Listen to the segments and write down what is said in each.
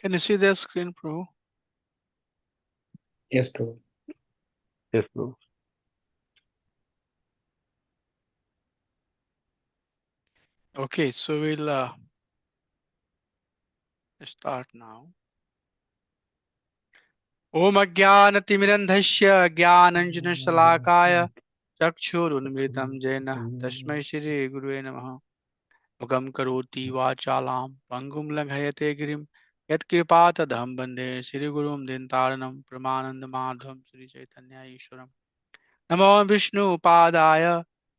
Can you see the screen, Prabhu? Yes, Prabhu. Yes, Prabhu. Okay, so we'll start now. Om Ajnanatimirandhasya Jnananjana चक्षुरुन्मिलितं येन तस्मै श्रीगुरुवे नमः मुखं करोति वाचालां पङ्गुं लङ्घयते गिरिं यत्कृपातदहं वन्दे श्रीगुरुं दीनतारिणं परमानन्दमाधवं श्रीचैतन्यईश्वरं नमो विष्णुपादाय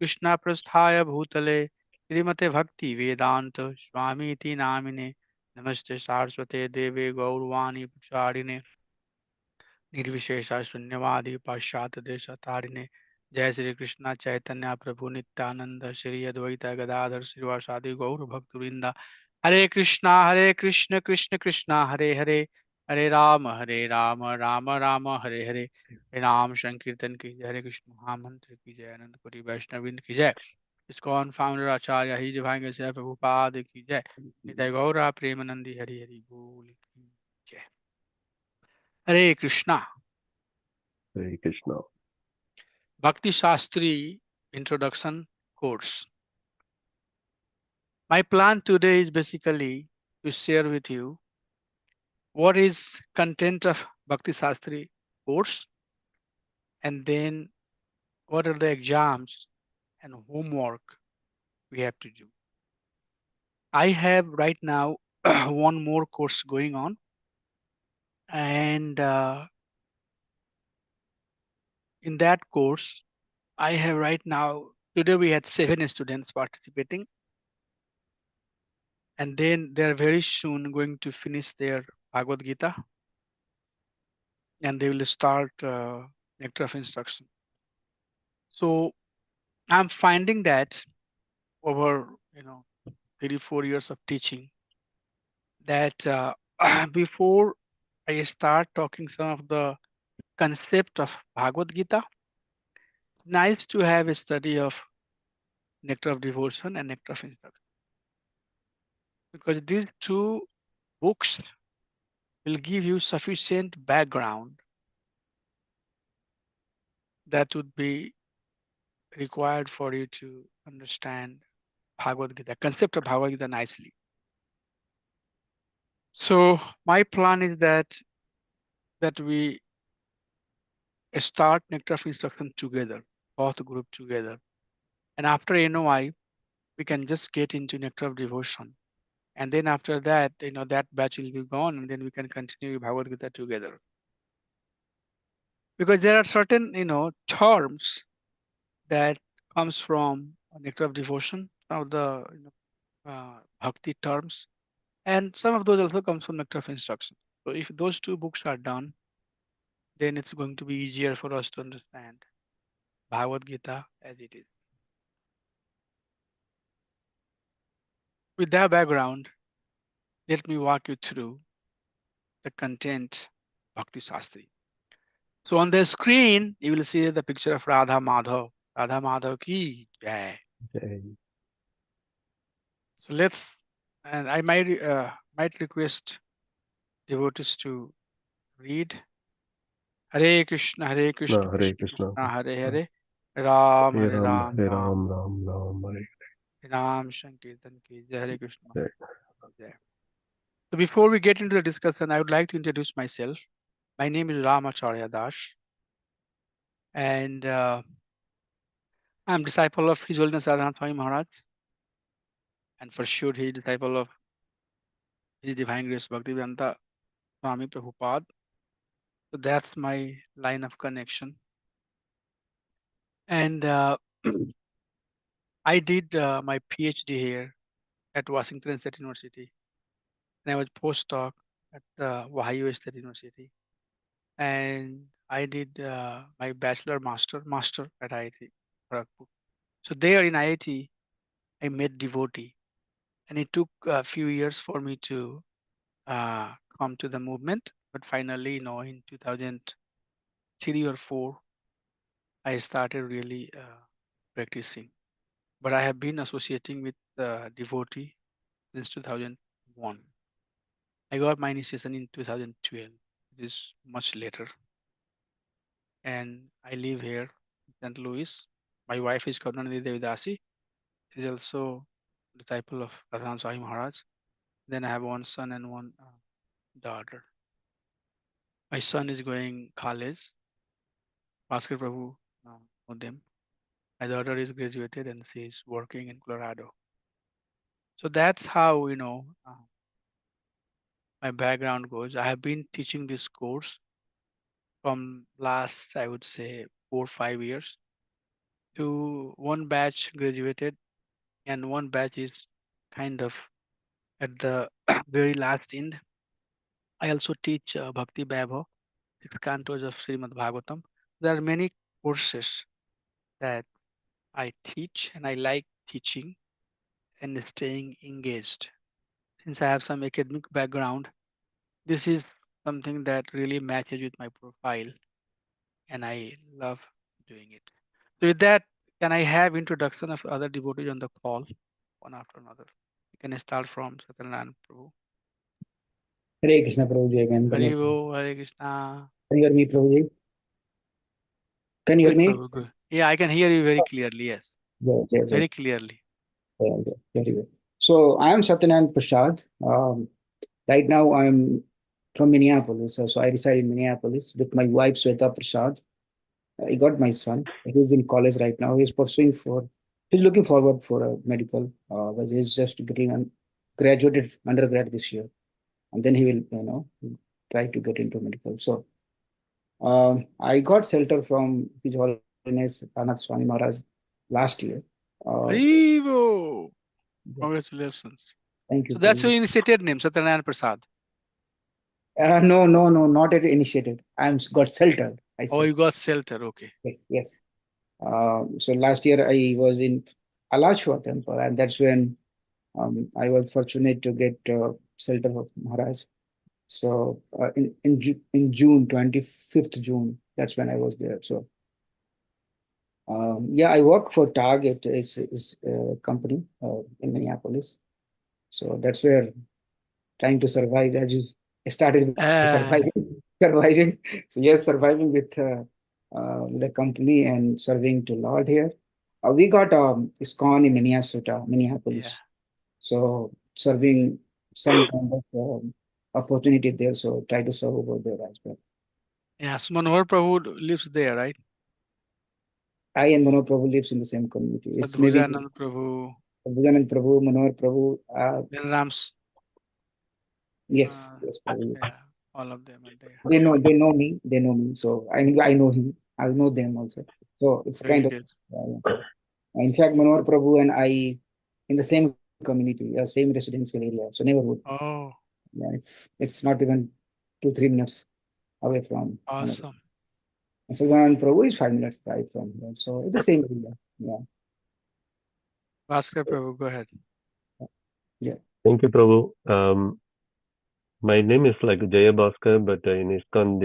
कृष्णपृष्ठाय भूतले श्रीमते भक्ति वेदान्त स्वामीति नामिने नमस्ते सारस्वते देवे गौरवाणी प्रचारिणे निर्विशेष शून्यवादी पाश्चात्य देश तारिणे जय श्री कृष्ण चैतन्य प्रभु नित्यानंद श्री अद्वैत गदाधर श्रीवासादि गौर भक्तवृंदा हरे कृष्ण कृष्ण कृष्ण हरे हरे हरे राम राम राम हरे हरे हरे नाम संकीर्तन की जय हरे कृष्ण महामंत्र की जय अनंत कोटि वैष्णविंद की जय इसकॉन फाउंडर आचार्य ही भांगे से प्रभुपाद की जय निताय गौरा प्रेमानंदी हरि हरि बोल की जय हरे Krishna Hare Krishna. Bhakti Sastri introduction course. My plan today is basically to share with you what is content of Bhakti Sastri course and then what are the exams and homework we have to do. I have right now one more course going on and in that course I have right now today we had 7 students participating and then they're very soon going to finish their Bhagavad Gita and they will start nectar of instruction. So I'm finding that over 3 4 years of teaching that before I start talking some of the concept of Bhagavad Gita, it's nice to have a study of nectar of devotion and nectar of instruction because these two books will give you sufficient background that would be required for you to understand Bhagavad Gita, concept of Bhagavad Gita nicely. So my plan is that we start nectar of instruction together, both group together, and after NOI we can just get into nectar of devotion, and then after that that batch will be gone, and then we can continue Bhagavad Gita together. Because there are certain terms that comes from nectar of devotion, some of the bhakti terms, and some of those also comes from nectar of instruction. So if those two books are done, then it's going to be easier for us to understand Bhagavad Gita as it is. With that background, let me walk you through the content Bhakti Sastri. So on the screen, you will see the picture of Radha Madhav. Radha Madhav ki jai. Jai. So and I might request devotees to read Hare No, Krishna, Hare Krishna. Krishna Hare Uh, Hare, Ram Hare Hare Ram, Ram, Hare Ram Ram, Ram Ram, Hare Ram Sankirtan ki jai, Hare Krishna. Jai. Jai. So before we get into the discussion, I would like to introduce myself. My name is Ramacharya Das, and I'm disciple of His Holiness Radhanath Swami Maharaj, and for sure he is disciple of His Divine Grace Bhaktivedanta Swami Prabhupada. So that's my line of connection. And I did my PhD here at Washington State University, and I was postdoc at Ohio State University, and I did my master at IIT Kharagpur. So there in IIT, I met devotee, and it took a few years for me to come to the movement. But finally, in 2003 or 4, I started really practicing. But I have been associating with devotee since 2001. I got my initiation in 2012. It is much later, and I live here, in St. Louis. My wife is Karunanidhi Devidasi. She's also the disciple of Radhan Swami Maharaj. Then I have one son and one daughter. My son is going college, Bhaskar Prabhu, know them. My daughter is graduated and she is working in Colorado. So that's how my background goes. I have been teaching this course from last, I would say, 4 or 5 years. To one batch graduated, and one batch is kind of at the very last end. I also teach Bhakti Vaibhav, 6 cantos of Srimad Bhagavatam. There are many courses that I teach, and I like teaching and staying engaged. Since I have some academic background, this is something that really matches with my profile, and I love doing it. So with that, can I have introduction of other devotees on the call, one after another? You can start from Satyanarayana Prabhu. Hare Krishna Prabhuji again. Hari Bo, Hare Krishna. Can you hear me, Prabhuji? Can you hear Good, me? Prabhu, good. Yeah, I can hear you very clearly. Yes, very clearly. Very good. So I am Satyanand Prasad. Right now I'm from Minneapolis. So I reside in Minneapolis with my wife, Sweta Prasad. I got my son. He's in college right now. He's looking forward for a medical, but he's just getting graduated undergrad this year. And then he will, try to get into medical. So I got shelter from His Holiness Anath Swami Maharaj last year. Hari Bo. Yeah. Congratulations. Thank you. So that's your initiated name, Satyanarayana Prasad. No, not at initiated. I'm got sheltered. Oh, you got shelter. Okay. Yes. So last year I was in Alachua temple, and that's when I was fortunate to get shelter of Maharaj. So in June, 25th June, that's when I was there. So yeah, I work for Target. Is a company in Minneapolis. So that's where trying to survive. As you started surviving. So yes, surviving with the company and serving to Lord here. We got ISKCON in Minneapolis. Yeah. So serving some kind of opportunity there. So try to serve over there as well. Yes, Manohar Prabhu lives there, right? I and Manohar Prabhu lives in the same community. It's maybe Sadbhujanand Prabhu. Sadbhujanand Prabhu, Manohar Prabhu. Then Rams. Yes, Prabhu. Yeah, all of them are there. They know me. They know me. So I know him. I know them also. So it's Very kind good. of. In fact, Manohar Prabhu and I in the same community, same residential area. So neighborhood. Oh. Yeah, it's not even 2-3 minutes away from. Awesome. So Sadbhujanand Prabhu is 5 minutes drive from here. So it's the same area. Yeah. Bhaskar Prabhu, go ahead. Yeah. Thank you, Prabhu. My name is like Jaya Bhaskar, but in ISKCON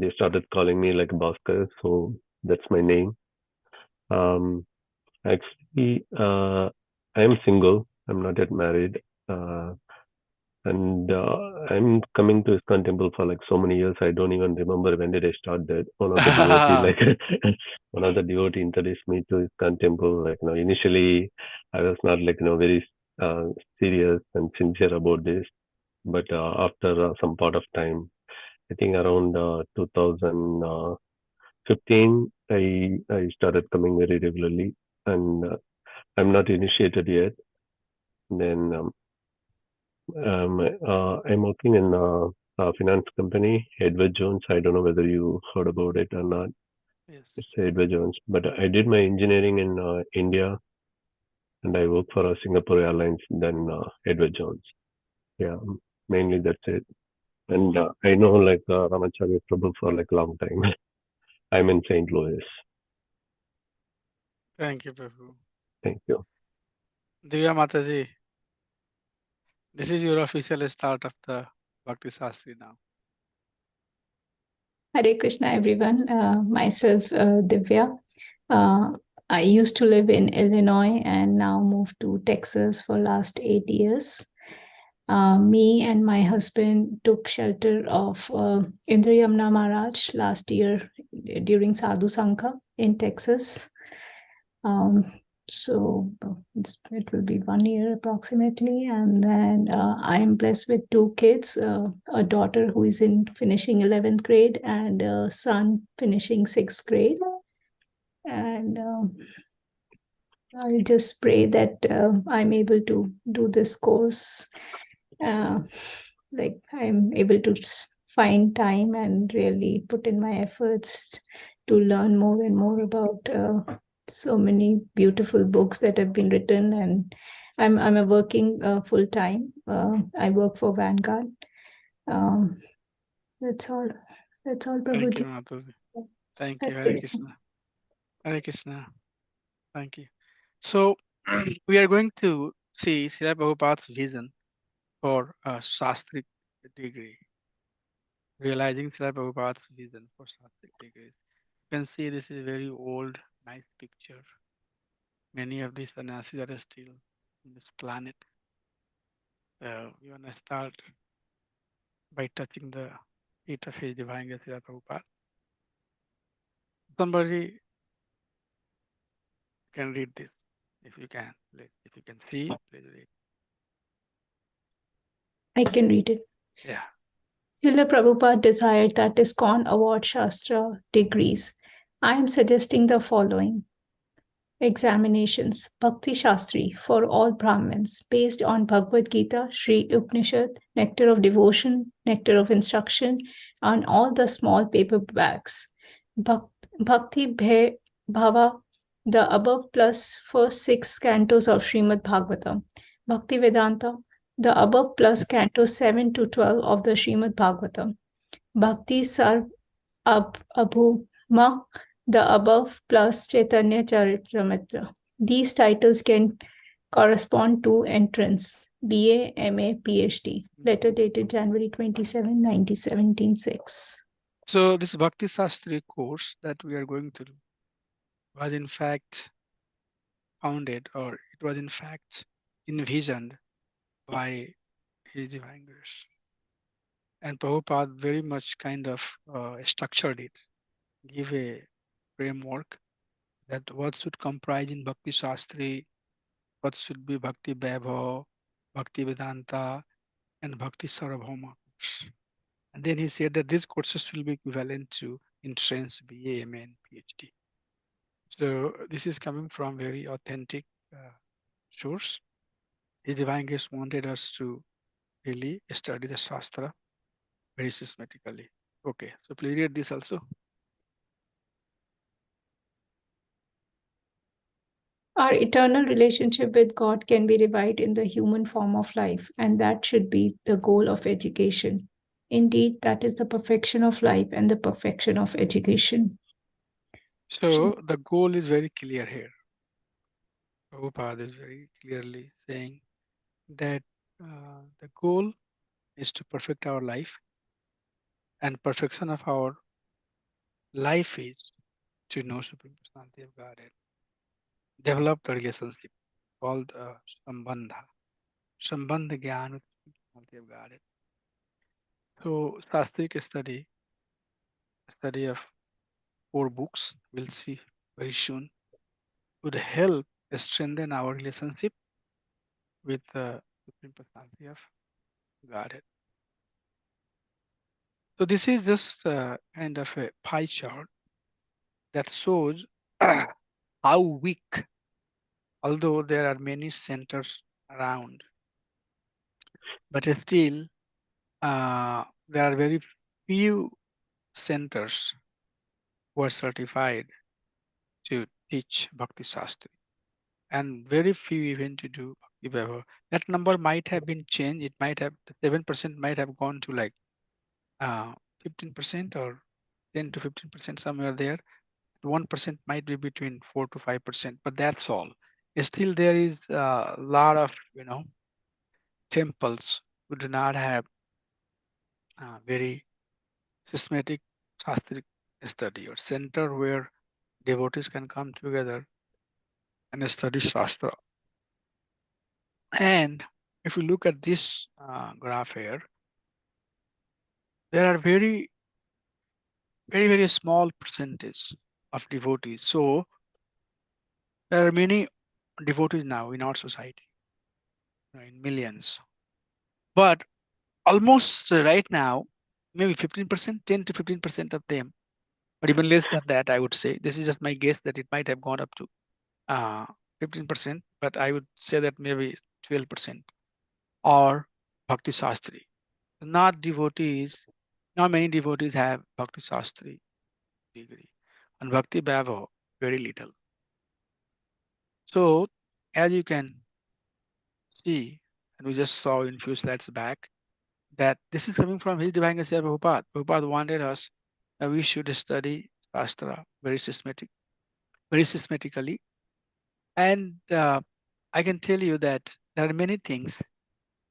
they started calling me like Bhaskar, so that's my name. Actually, I am single. I'm not yet married, and I'm coming to ISKCON temple for like so many years. I don't even remember when did I start that. One of the devotee introduced me to ISKCON temple. Like initially, I was not like very serious and sincere about this. But after some part of time, I think around 2015, I started coming very regularly, and I'm not initiated yet. Then I'm working in a finance company, Edward Jones. I don't know whether you heard about it or not. Yes. It's Edward Jones. But I did my engineering in India, and I work for Singapore Airlines, then Edward Jones. Yeah, mainly that's it. And I know like Ramacharya Prabhu for like a long time. I'm in St. Louis. Thank you, Prabhu. Thank you. Divya Mataji, this is your official start of the Bhakti Sastri now. Hare Krishna, everyone. Myself, Divya. I used to live in Illinois and now moved to Texas for last 8 years. Me and my husband took shelter of Indra Yamuna Maharaj last year during Sadhu Sangha in Texas. So it will be 1 year approximately. And then I am blessed with 2 kids, a daughter who is in finishing 11th grade and a son finishing 6th grade. And I just pray that I'm able to do this course. Like I'm able to find time and really put in my efforts to learn more and more about so many beautiful books that have been written. And I'm a working full time. I work for Vanguard. That's all. That's all, Thank you, Prabhuji. Mataji. Thank you. Hare Krishna. Hare Krishna. Thank you. So we are going to see Srila Prabhupada's vision for a Sastri degree. Realizing Srila Prabhupada's vision for Sastri degrees. You can see this is a very old, nice picture. Many of these sannyasis are still on this planet. We want to start by touching the feet of His Divine Grace Srila Prabhupada. Somebody can read this. If you can, if you can see, please read. I can read it. Yeah. Srila Prabhupada desired that ISKCON award Shastra degrees. I am suggesting the following. Examinations. Bhakti Shastri for all Brahmins based on Bhagavad Gita, Sri Upanishad, Nectar of Devotion, Nectar of Instruction, on all the small paperbacks. Bhakti Bhava, the above plus first 6 cantos of Srimad Bhagavatam. Bhakti Vedanta, the above plus cantos 7 to 12 of the Srimad Bhagavatam. Bhakti Sarv Abhuma, the above plus Chaitanya Charitamrita. These titles can correspond to entrance, BA, MA, PhD. Letter dated January 27, 1976. So this Bhakti Sastri course that we are going through was in fact founded, or it was in fact envisioned by His Divine Grace. And Prabhupada very much kind of structured it, give a framework that what should comprise in Bhakti Sastri, what should be Bhakti Vaibhav, Bhakti Vedanta, and Bhakti Sarvabhauma. And then he said that these courses will be equivalent to entrance, BA, MA, and PhD. So this is coming from very authentic source. His Divine Grace wanted us to really study the Shastra very systematically. Okay, so please read this also. Our eternal relationship with God can be revived in the human form of life, and that should be the goal of education. Indeed, that is the perfection of life and the perfection of education. So the goal is very clear here. Prabhupada is very clearly saying that the goal is to perfect our life, and perfection of our life is to know Supreme Personality of Godhead, develop the relationship called Sambandha. Sambandha Gyan with Supreme Personality of Godhead. So Sastric study of 4 books, we'll see very soon, would help strengthen our relationship with the Supreme Personality of Godhead. So this is just kind of a pie chart that shows how weak, although there are many centers around, but still there are very few centers who are certified to teach Bhakti Sastri, and very few even to do Bhakti Vaibhav. That number might have been changed. It might have, 7% might have gone to like 15% or 10 to 15%, somewhere there. 1% might be between 4 to 5%, but that's all. Still, there is a lot of temples who do not have very systematic Shastric study or center where devotees can come together and study Shastra. And if you look at this graph here, there are very, very small percentage of devotees. So there are many devotees now in our society, in millions. But almost right now, maybe 15%, 10 to 15% of them, or even less than that, I would say. This is just my guess that it might have gone up to 15%, but I would say that maybe 12% are Bhakti Sastri. Not devotees, not many devotees have Bhakti Sastri degree, and Bhakti Vaibhav, very little. So, as you can see, and we just saw in few slides back, that this is coming from His Divine Grace Prabhupada. Prabhupada wanted us that we should study Shastra very systematically. And I can tell you that there are many things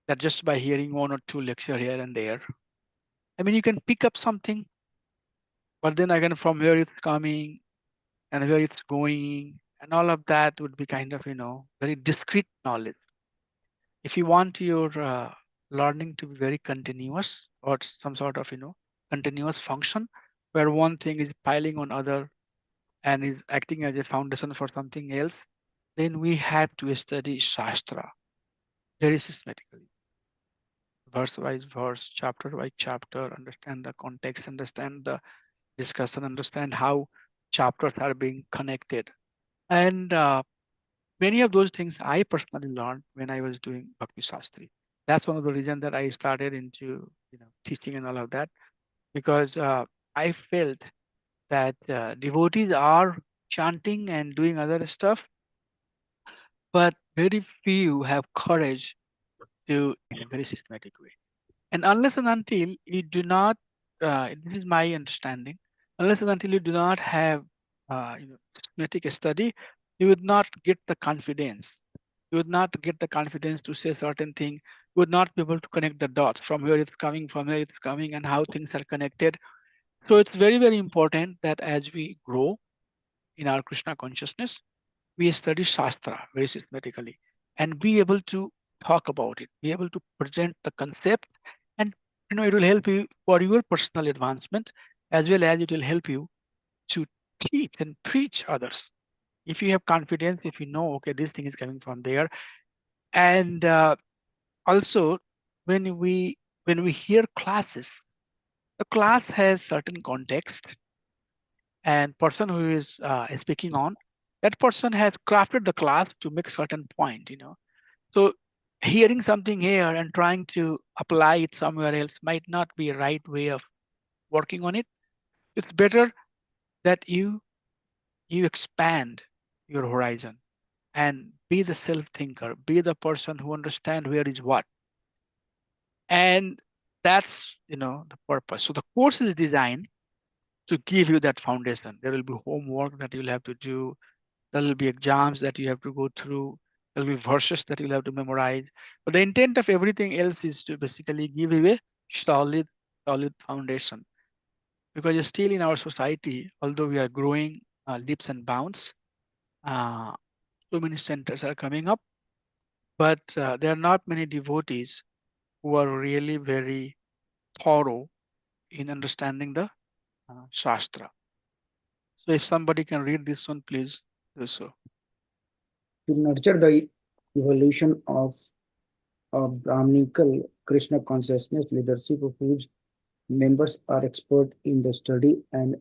that just by hearing one or two lecture here and there, I mean, you can pick up something, but then again, from where it's coming and where it's going, and all of that would be kind of, very discrete knowledge. If you want your learning to be very continuous or some sort of, continuous function where one thing is piling on other and is acting as a foundation for something else, then we have to study Shastra very systematically, verse wise verse, chapter by chapter, understand the context, understand the discussion, understand how chapters are being connected. And many of those things I personally learned when I was doing Bhakti Sastri. That's one of the reasons that I started into teaching and all of that, because I felt that devotees are chanting and doing other stuff, but very few have courage to in a very systematic way. And unless and until you do not, this is my understanding, unless and until you do not have systematic study, you would not get the confidence. You would not get the confidence to say certain thing. You would not be able to connect the dots from where it's coming, and how things are connected. So it's very important that as we grow in our Krishna consciousness, we study Shastra very systematically and be able to talk about it, be able to present the concept, and it will help you for your personal advancement as well as it will help you to teach and preach others. If you have confidence, if you know, okay, this thing is coming from there, and also when we hear classes, the class has certain context, and person who is speaking on that person has crafted the class to make certain point. So hearing something here and trying to apply it somewhere else might not be a right way of working on it. It's better that you expand your horizon and be the self-thinker, be the person who understands where is what. And that's the purpose. So the course is designed to give you that foundation. There will be homework that you'll have to do. There will be exams that you have to go through. There will be verses that you'll have to memorize. But the intent of everything else is to basically give you a solid foundation. Because still in our society, although we are growing leaps and bounds, so many centers are coming up, but there are not many devotees who are really very thorough in understanding the Shastra. So if somebody can read this one, please do so. To nurture the evolution of a Brahminical Krishna consciousness leadership of whose members are expert in the study and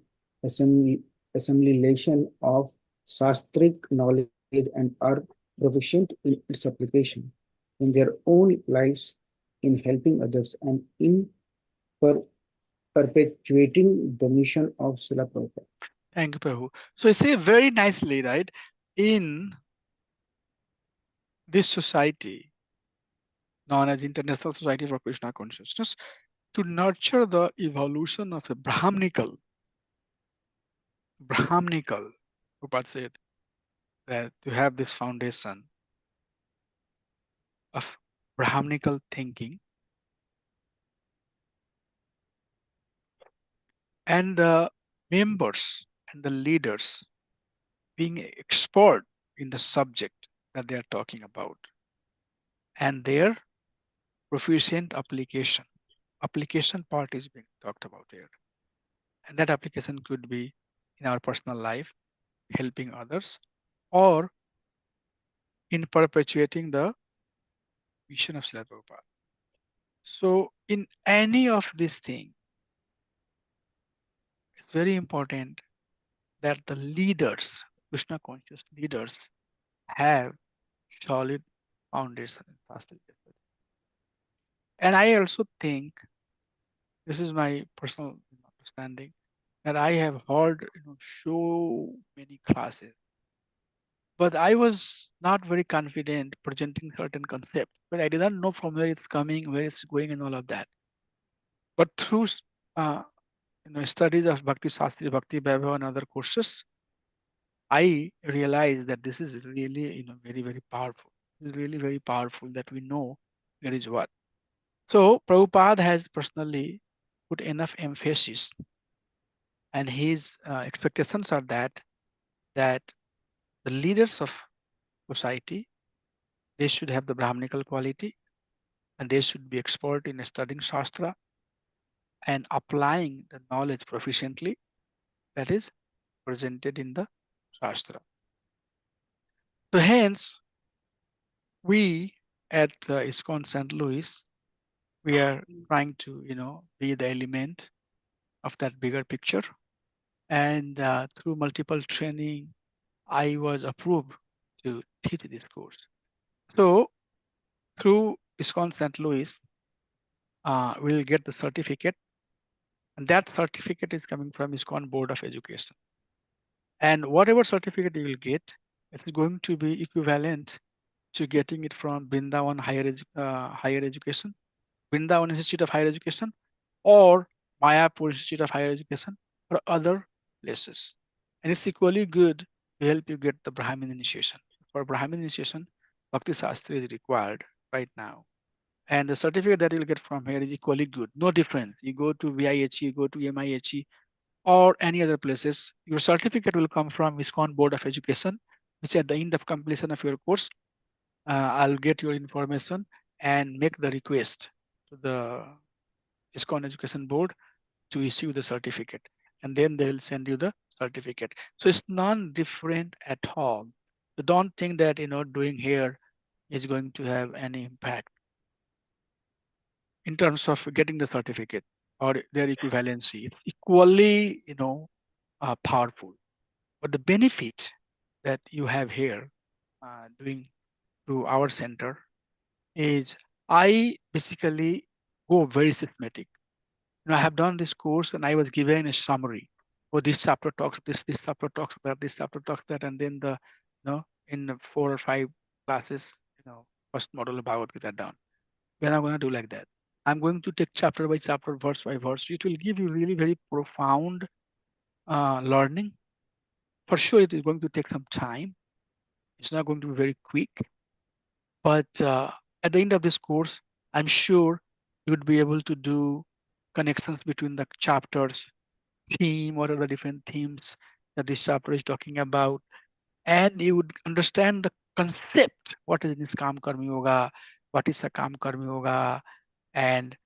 assimilation of Shastric knowledge and are proficient in its application in their own lives, in helping others, and in perpetuating the mission of Srila Prabhupada. Thank you, Prabhu. So I say very nicely, right? In this society, known as International Society for Krishna Consciousness, to nurture the evolution of a Brahminical, Prabhupada said that to have this foundation of Brahminical thinking, and the members and the leaders being expert in the subject that they are talking about, and their proficient application. Application part is being talked about here. And that application could be in our personal life, helping others, or in perpetuating the mission of Srila Prabhupada. So in any of these things, it's very important that the leaders, Krishna conscious leaders, have solid foundation in fast education. And I also think, this is my personal understanding, that I have heard so many classes, but I was not very confident presenting certain concepts, but I did not know from where it's coming, where it's going, and all of that. But through studies of Bhakti Sastri, Bhakti Vaibhava, and other courses, I realized that this is really very, very powerful. It's really very powerful that we know there is what. So Prabhupada has personally put enough emphasis, and his expectations are that the leaders of society, they should have the Brahminical quality, and they should be expert in studying Shastra and applying the knowledge proficiently that is presented in the Shastra. So hence, we at ISKCON St. Louis, we are trying to, be the element of that bigger picture. And through multiple training, I was approved to teach this course. So through ISKCON St. Louis, we'll get the certificate, and that certificate is coming from ISKCON Board of Education. And whatever certificate you will get, it's going to be equivalent to getting it from Vrindavan Higher Education, Vrindavan Institute of Higher Education, or Mayapur Institute of Higher Education, or other places. And it's equally good to help you get the Brahmin initiation. For Brahmin initiation, Bhakti Sastri is required right now. And the certificate that you'll get from here is equally good. No difference. You go to VIHE, you go to MIHE, or any other places, your certificate will come from ISKCON Board of Education, which at the end of completion of your course, I'll get your information and make the request to the ISKCON Education Board to issue the certificate. And then they'll send you the certificate. So it's non-different at all. So don't think that, doing here is going to have any impact in terms of getting the certificate or their equivalency. It's equally, powerful. But the benefit that you have here doing through our center is I basically go very systematic. I have done this course and I was given a summary. Oh, this chapter talks this chapter talks that, this chapter talks that, and then in the 4 or 5 classes, first module of Bhagavad Gita done. We're not going to do like that. I'm going to take chapter by chapter, verse by verse. It will give you really very profound learning. For sure, it is going to take some time. It's not going to be very quick. But at the end of this course, I'm sure you would be able to do connections between the chapters, theme, what are the different themes that this chapter is talking about, and you would understand the concept. What is Niskam Karma Yoga? What is Sakam Karma Yoga? And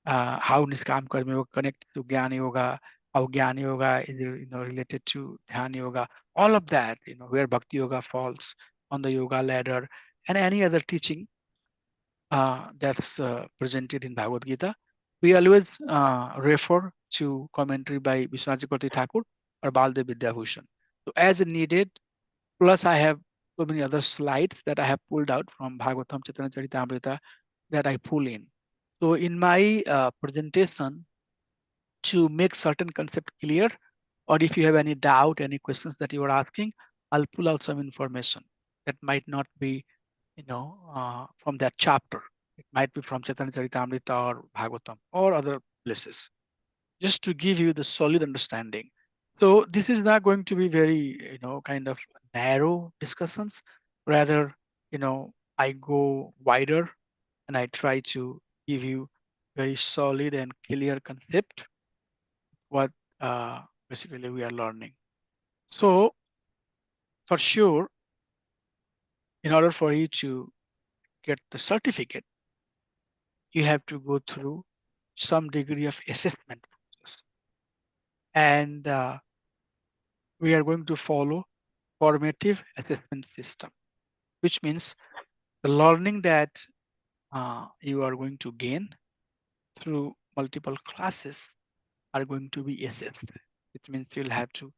how Niskam Karma Yoga connected to Jnana Yoga, how Jnana Yoga is related to Dhyana Yoga, all of that, where Bhakti Yoga falls on the yoga ladder, and any other teaching that's presented in Bhagavad Gita. We always refer to commentary by Vishwanath Chakravarti Thakur or Baldev Vidyabhushan. So as needed, plus I have so many other slides that I have pulled out from Bhagavatam Chaitanya Charitamrita that I pull in. So in my presentation, to make certain concept clear, or if you have any doubt, any questions that you are asking, I'll pull out some information that might not be, from that chapter. It might be from Chaitanya Charitamrita or Bhagavatam or other places, just to give you the solid understanding. So this is not going to be very, kind of narrow discussions. Rather, I go wider and I try to give you very solid and clear concept what basically we are learning. So for sure, in order for you to get the certificate, you have to go through some degree of assessment process. And we are going to follow formative assessment system, which means the learning that you are going to gain through multiple classes are going to be assessed. It means you'll have to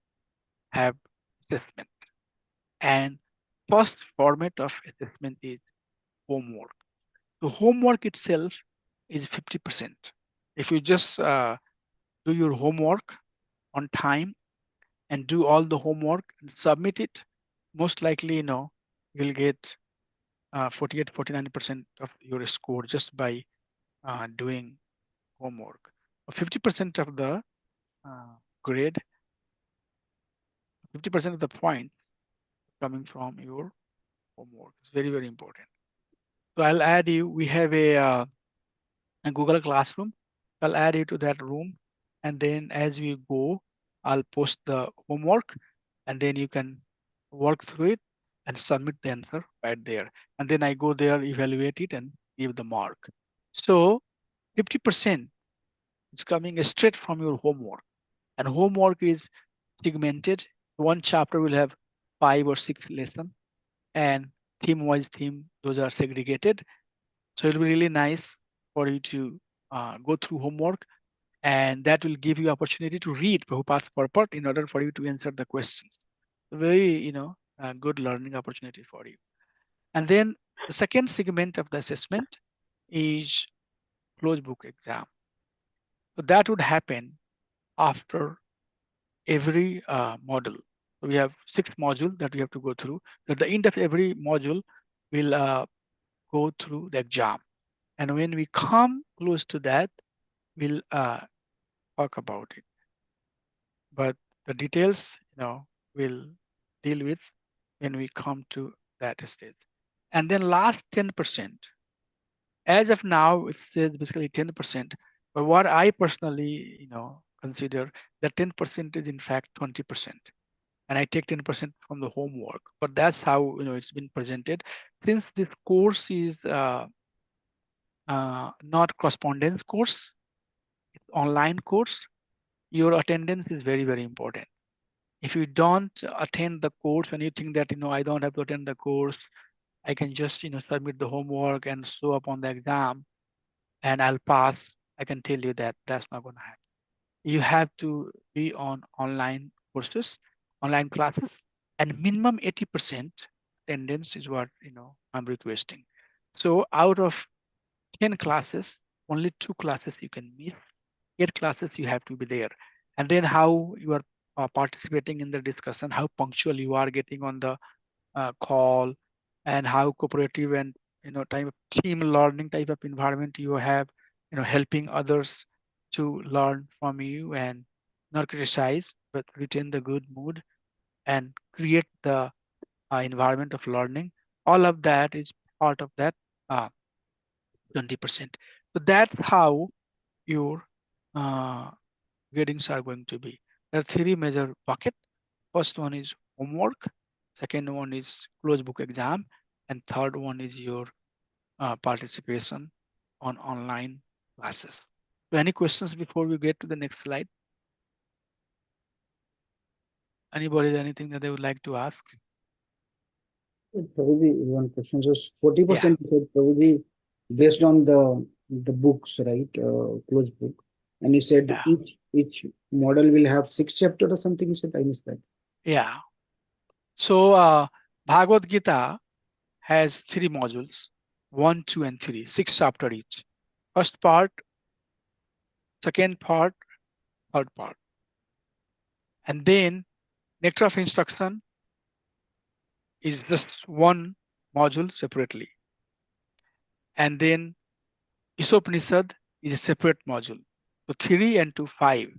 have assessment. And first format of assessment is homework. The homework itself is 50%. If you just do your homework on time and do all the homework and submit it, most likely, you'll get 48, 49% of your score just by doing homework. 50% of the grade, 50% of the points coming from your homework. It's very, very important. So I'll add you, we have a Google Classroom. I'll add you to that room. And then as we go, I'll post the homework and then you can work through it and submit the answer right there. And then I go there, evaluate it and give the mark. So 50% is coming straight from your homework. And homework is segmented. One chapter will have 5 or 6 lessons and theme-wise theme, those are segregated. So it'll be really nice for you to go through homework, and that will give you opportunity to read Prabhupada's purport in order for you to answer the questions. Very, good learning opportunity for you. And then the second segment of the assessment is closed book exam. So that would happen after every module. So we have 6 modules that we have to go through. At the end of every module, we'll go through the exam. And when we come close to that, we'll talk about it. But the details, we'll deal with when we come to that stage. And then last 10%. As of now, it says basically 10%. But what I personally, consider that 10% is in fact 20%. And I take 10% from the homework. But that's how it's been presented. Since this course is not correspondence course, it's online course, your attendance is very, very important. If you don't attend the course and you think that, I don't have to attend the course, I can just, submit the homework and show up on the exam and I'll pass, I can tell you that that's not going to happen. You have to be on online courses, online classes, and minimum 80% attendance is what, I'm requesting. So out of 10 classes, only 2 classes you can miss. 8 classes you have to be there. And then how you are participating in the discussion, how punctual you are getting on the call, and how cooperative and type of team learning type of environment you have, helping others to learn from you and not criticize, but retain the good mood and create the environment of learning. All of that is part of that 20%. So that's how your gradings are going to be. There are 3 major buckets. First one is homework, second one is closed book exam, and third one is your participation on online classes. So any questions before we get to the next slide? Anybody, anything that they would like to ask? Probably one question. So 40% probably based on the books, right? Closed book. And you said Yeah. each model will have 6 chapters or something. You said, I missed that. Yeah. So Bhagavad Gita has 3 modules, 1, 2, and 3, 6 chapters each. First part, second part, third part. And then nectar of instruction is just 1 module separately. And then Isopanishad is a separate module. So 3 and 2, 5.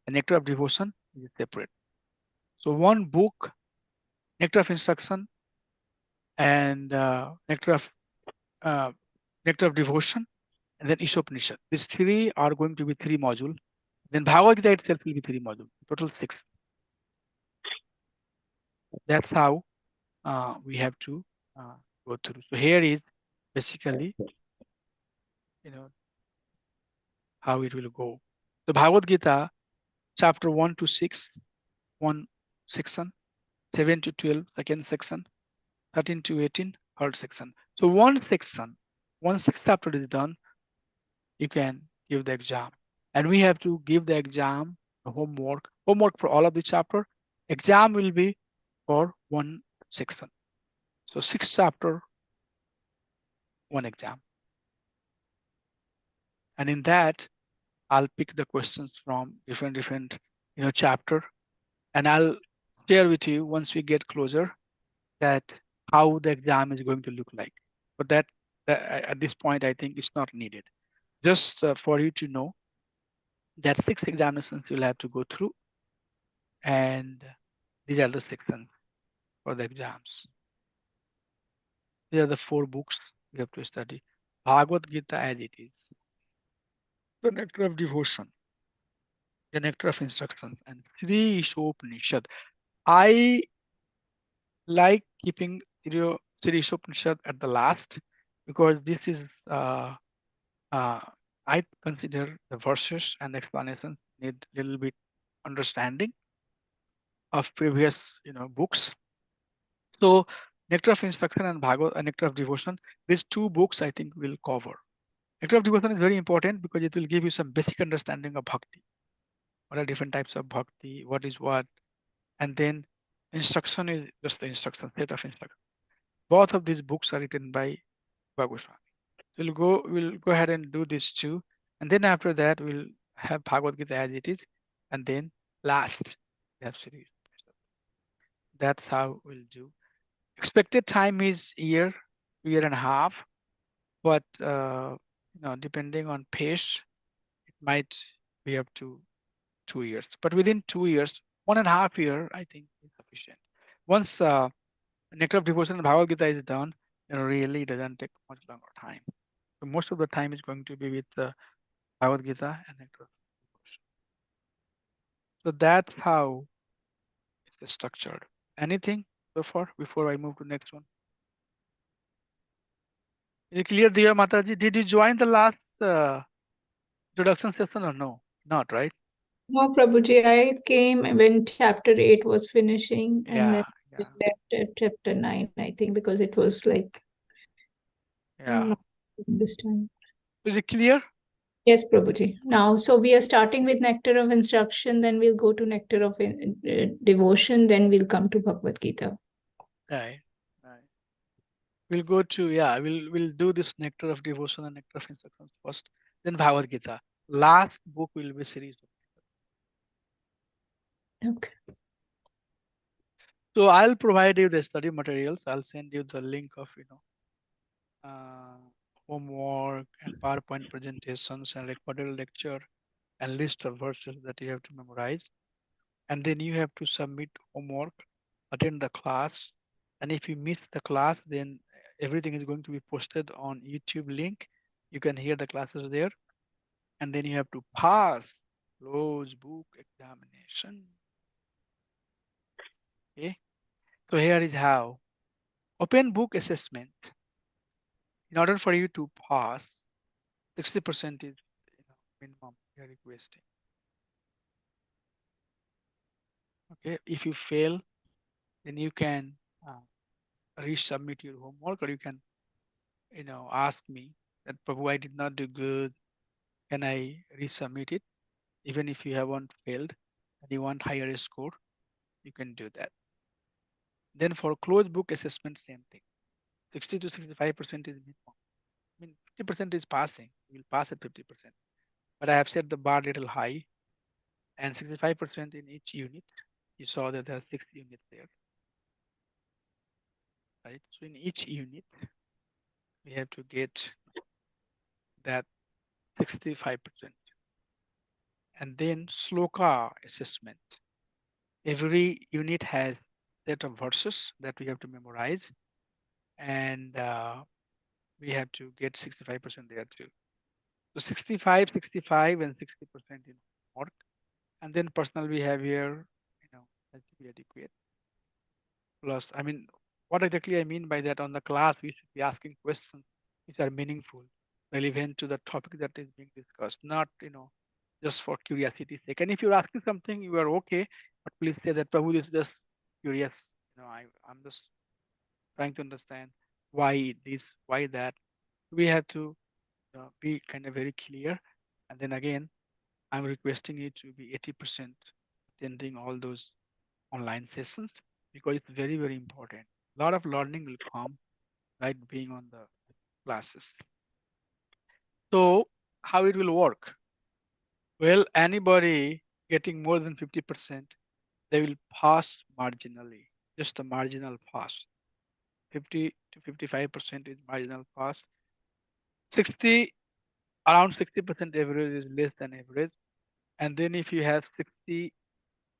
The nectar of devotion is separate. So 1 book, nectar of instruction, and nectar of devotion, and then Isopanishad. These 3 are going to be 3 modules. Then Bhagavad Gita itself will be 3 modules, total 6. That's how we have to go through. So here is basically, how it will go. The Bhagavad Gita, chapter 1 to 6, one section, 7 to 12, second section, 13 to 18, third section. So one section, 1/6 chapter is done, you can give the exam. And we have to give the exam, the homework for all of the chapter. Exam will be for one section. So 6 chapter, one exam. And in that, I'll pick the questions from different chapter, and I'll share with you once we get closer that how the exam is going to look like. But that at this point, I think it's not needed. Just for you to know that 6 examinations you'll have to go through, and these are the sections for the exams. These are the 4 books we have to study. Bhagavad Gita as it is, the nectar of devotion, the nectar of instruction, and Sri Ishopanishad. I like keeping Sri Ishopanishad at the last because this is I consider the verses and explanation need little bit understanding of previous books. So Nectar of Instruction and Bhagavad Nectar of Devotion, these 2 books I think will cover. Nectar of Devotion is very important because it will give you some basic understanding of bhakti. What are different types of bhakti, what is what, and then instruction is just the instruction, set of instruction. Both of these books are written by Goswami. We'll go ahead and do these 2, and then after that we'll have Bhagavad Gita as it is, and then last we have Sri. That's how we'll do. Expected time is year and a half, but depending on pace, it might be up to 2 years. But within 2 years, 1.5 year, I think is sufficient. Once Nectar of Devotion and Bhagavad Gita is done, really it doesn't take much longer time. So most of the time is going to be with Bhagavad Gita and Nectar of Devotion. So that's how it's structured. Anything so far before I move to next one? Is it clear, dear Mataji? Did you join the last introduction session or no? Not, right? No, Prabhuji, I came when chapter 8 was finishing, and then Yeah. left at chapter 9, I think, because it was like Yeah. this time. Is it clear? Yes, Prabhuji. Now, so we are starting with Nectar of Instruction, then we'll go to Nectar of Devotion, then we'll come to Bhagavad Gita. Right. We'll go to we'll do this Nectar of Devotion and Nectar of Instruction first, then Bhagavad Gita. Last book will be series. Okay. So I'll provide you the study materials. I'll send you the link of homework and PowerPoint presentations and recorded lecture and list of verses that you have to memorize. And then you have to submit homework, attend the class. And if you miss the class, then everything is going to be posted on YouTube link. You can hear the classes there. And then you have to pass closed book examination. Okay. So here is how. Open book assessment. In order for you to pass, 60% is minimum you're requesting. Okay. If you fail, then you can resubmit your homework, or you can ask me that, Prabhu, I did not do good. Can I resubmit it? Even if you haven't failed and you want higher score, you can do that. Then for closed book assessment, same thing. 60 to 65% is minimum. I mean, 50% is passing. You will pass at 50%. But I have set the bar little high, and 65% in each unit. You saw that there are 6 units there, right? So in each unit, we have to get that 65%. And then sloka assessment. Every unit has set of verses that we have to memorize, and we have to get 65% there too. So 65, 65, and 60% in work. And then personal we have here, has to be adequate. Plus, I mean, what exactly I mean by that, on the class, we should be asking questions which are meaningful. relevant to the topic that is being discussed, not just for curiosity's sake. And if you're asking something, you are okay, but please say that Prabhu, this is just curious. I'm just trying to understand why this, why that. We have to be kind of very clear. And then again, I'm requesting you to be 80% attending all those online sessions because it's very, very important. A lot of learning will come, right, being on the classes. So how it will work? Well, anybody getting more than 50%, they will pass marginally, just a marginal pass. 50 to 55% is marginal pass. 60, around 60% average is less than average. And then if you have 60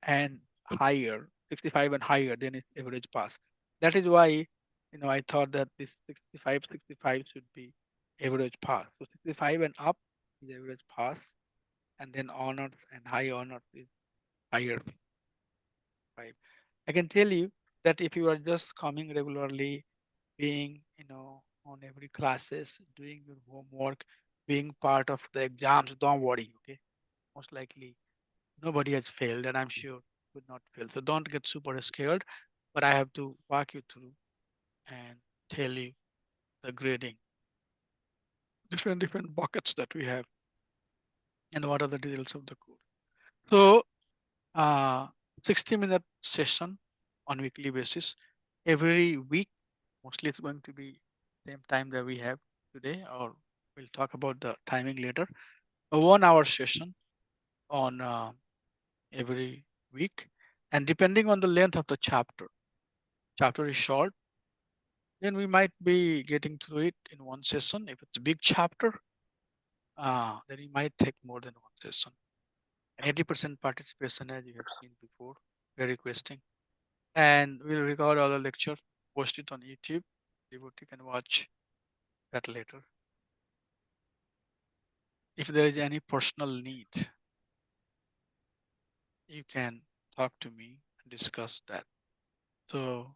and higher, 65 and higher, then it's average pass. That is why, I thought that this 65 should be average pass. So 65 and up is average pass, and then honors and high honors is higher 5. I can tell you that if you are just coming regularly, being, on every classes, doing your homework, being part of the exams, don't worry, okay? Most likely nobody has failed, and I'm sure would not fail. So don't get super scared, but I have to walk you through and tell you the grading, different buckets that we have, and what are the details of the code. So 60-minute session on weekly basis. Every week, mostly it's going to be same time that we have today, or we'll talk about the timing later. A 1 hour session on every week, and depending on the length of the chapter is short, then we might be getting through it in one session. If it's a big chapter, then it might take more than one session. And 80% participation, as you have seen before, we're requesting. And we'll record all the lecture, post it on YouTube. Devotee can watch that later. If there is any personal need, you can talk to me and discuss that. So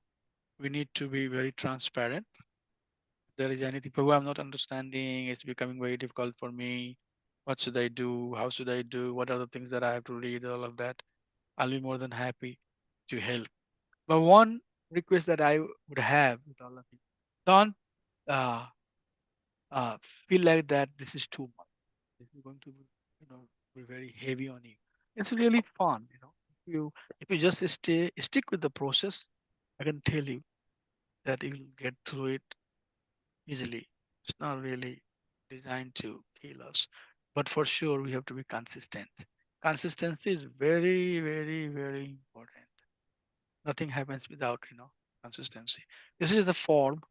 we need to be very transparent. If there is anything, Prabhu, I'm not understanding, it's becoming very difficult for me. What should I do? How should I do? What are the things that I have to read? All of that. I'll be more than happy to help. But one request that I would have with all of you, don't uh, feel like that this is too much. This is going to be, be very heavy on you. It's really fun, if you just stick with the process, I can tell you that you'll get through it easily. It's not really designed to kill us, but for sure we have to be consistent. Consistency is very, very, very important. Nothing happens without, consistency. This is the form.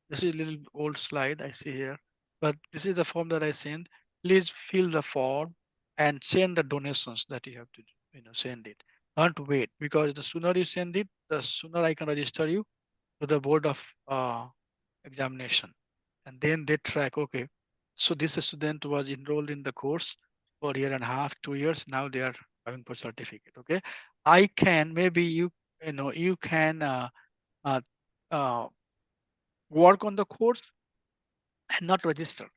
This is a little old slide I see here, but this is the form that I sent. Please fill the form and send the donations that you have to, send it. Don't wait, because the sooner you send it, the sooner I can register you to the board of examination. And then they track, okay, so this student was enrolled in the course for a year and a half, 2 years. Now they are having for certificate. Okay, I can, maybe you can uh, uh, work on the course and not register,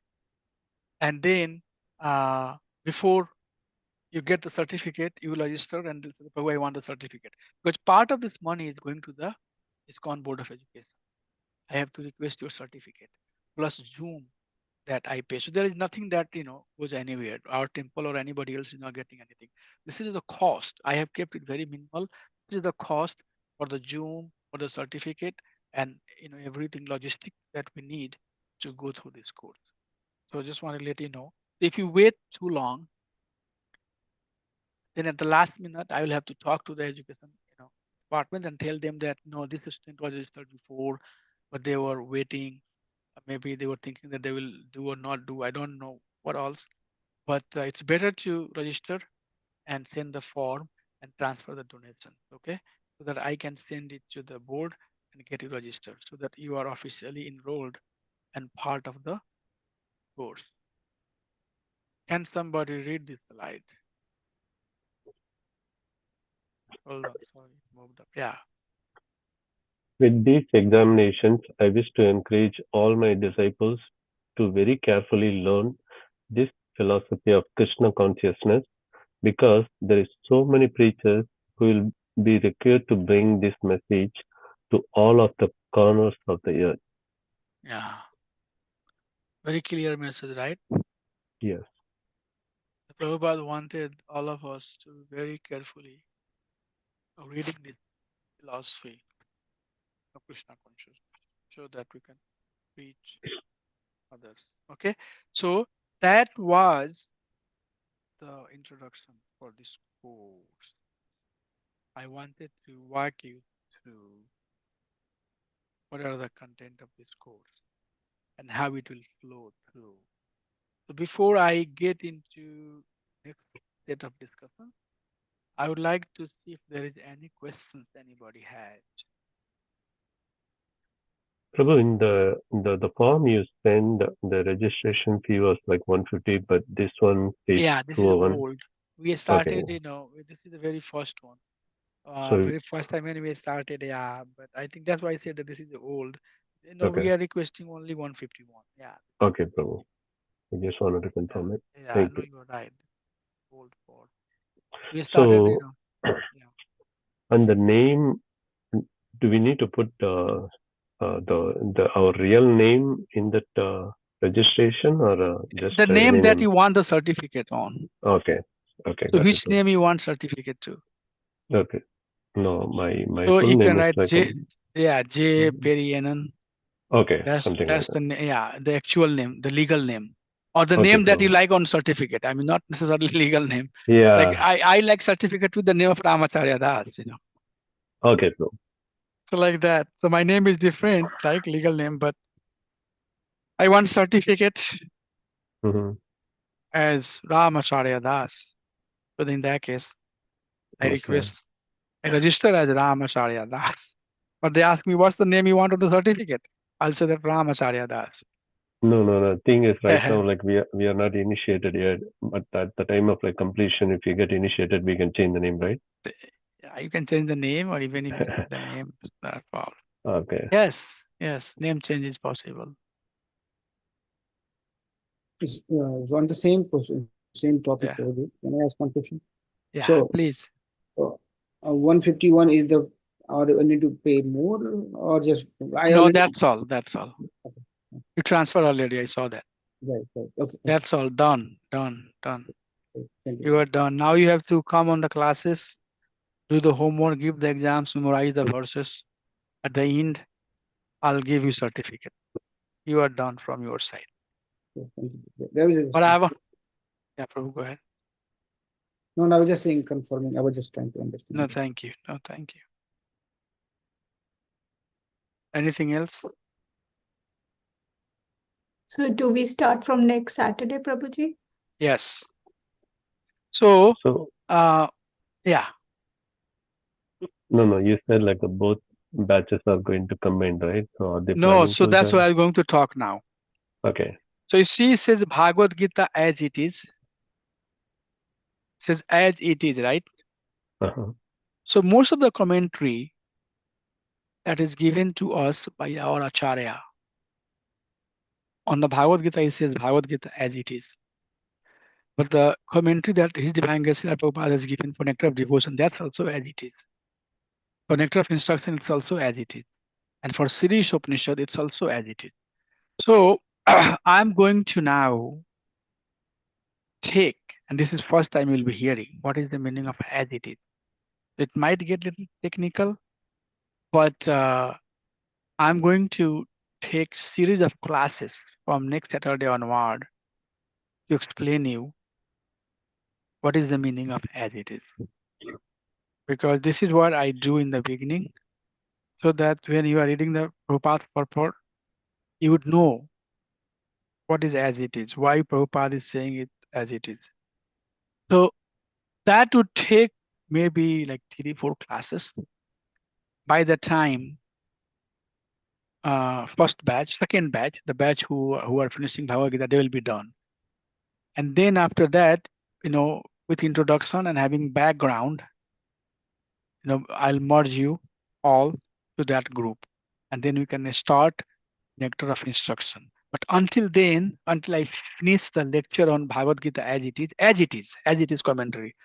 and then before you get the certificate, you will register and this is the way I want the certificate, because part of this money is going to the ISKCON Board of Education. I have to request your certificate plus Zoom that I pay. So there is nothing that goes anywhere. Our temple or anybody else is not getting anything. This is the cost. I have kept it very minimal. This is the cost for the Zoom, for the certificate, and everything logistic that we need to go through this course. So I just want to let you know. If you wait too long, then at the last minute I will have to talk to the education department and tell them that no, this student was registered before, but they were waiting. Maybe they were thinking that they will do or not do. I don't know what else, but it's better to register and send the form and transfer the donation. Okay, so that I can send it to the board and get you registered, so that you are officially enrolled and part of the course. Can somebody read this slide? Hold on, sorry, moved up. Yeah. With these examinations, I wish to encourage all my disciples to very carefully learn this philosophy of Krishna consciousness, because there is so many preachers who will be required to bring this message to all of the corners of the earth. Yeah. Very clear message, right? Yes. Prabhupada wanted all of us to very carefully reading this philosophy of Krishna consciousness so that we can reach others. Okay. So that was the introduction for this course. I wanted to walk you through what are the content of this course and how it will flow through. So before I get into next set of discussion, I would like to see if there is any questions anybody has. Prabhu, in the form you send, the registration fee was like 150, but this one states Yeah, this is 201. old. We Okay. started, this is the very first one. So Very first time when we started, yeah, but I think that's why I said that this is the old. We okay. are requesting only 151. Yeah, Okay, Prabhu. I just wanted to confirm it. yeah, Thank no, you. you're right. Old for we started, So, yeah. and the name, do we need to put our real name in that registration, or just The a name name? that you want the certificate on. Okay. Okay, So got it. which name you want certificate to? Okay. No, my So full you can name is write like J Perianan. okay, That's something like the the actual name, the legal name, or the that. Okay, name that you Prabhu. like on certificate. I mean, not necessarily legal name. Like Yeah. I like certificate with the name of Ramacharya Das. Okay, Prabhu. So like that. So my name is different, like legal name, but I want certificate Mm-hmm. as Ramacharya Das. So in that case, I Okay. I register as Ramacharya Das. But they ask me, what's the name you want on the certificate? I'll say that Ramacharya Das. No. Thing is, right now, like we are not initiated yet, but at the time of like completion, if you get initiated, we can change the name, right? Yeah, you can change the name, or even if you keep the name, it's not a problem. Okay. Yes, name change is possible. It's, on the same question, same topic. Yeah. Can I ask one question? Yeah, So, please. 151 is the, or I need to pay more, or just I No, already that's all. That's all. You transfer already. I saw that. right. Okay. That's all. Done. Thank you. You are done. Now you have to come on the classes, do the homework, give the exams, memorize the verses. At the end, I'll give you certificate. You are done from your side. Thank you. There was But I have yeah, Prabhu, go ahead. no, I was just saying confirming. I was just trying to understand. No, thank you. No, thank you. Anything else? So do we start from next Saturday, Prabhuji? Yes. So, So yeah. no, you said like both batches are going to combine, right? So are they No, planning so to that's join? why I'm going to talk now. Okay. So you see, it says Bhagavad Gita as it is. It says as it is, right? Uh-huh. So most of the commentary that is given to us by our Acharya on the Bhagavad Gita, it says Bhagavad Gita as it is. But the commentary that His Divine Grace Srila Prabhupada has given for Nectar of Devotion, that's also as it is. For Nectar of Instruction, it's also as it is. And for Sirish Upanishad, it's also as it is. So I'm going to now take, and this is first time you'll be hearing, what is the meaning of as it is. It might get a little technical, but I'm going to take series of classes from next Saturday onward to explain you what is the meaning of as it is. Because this is what I do in the beginning, so that when you are reading the Prabhupada purport, you would know what is as it is, why Prabhupada is saying it as it is. So that would take maybe like 3-4 classes. By the time first batch, second batch, the batch who are finishing Bhagavad Gita, they will be done. And then after that, with introduction and having background, I'll merge you all to that group. And then we can start Nectar of Instruction. But until then, until I finish the lecture on Bhagavad Gita as it is commentary,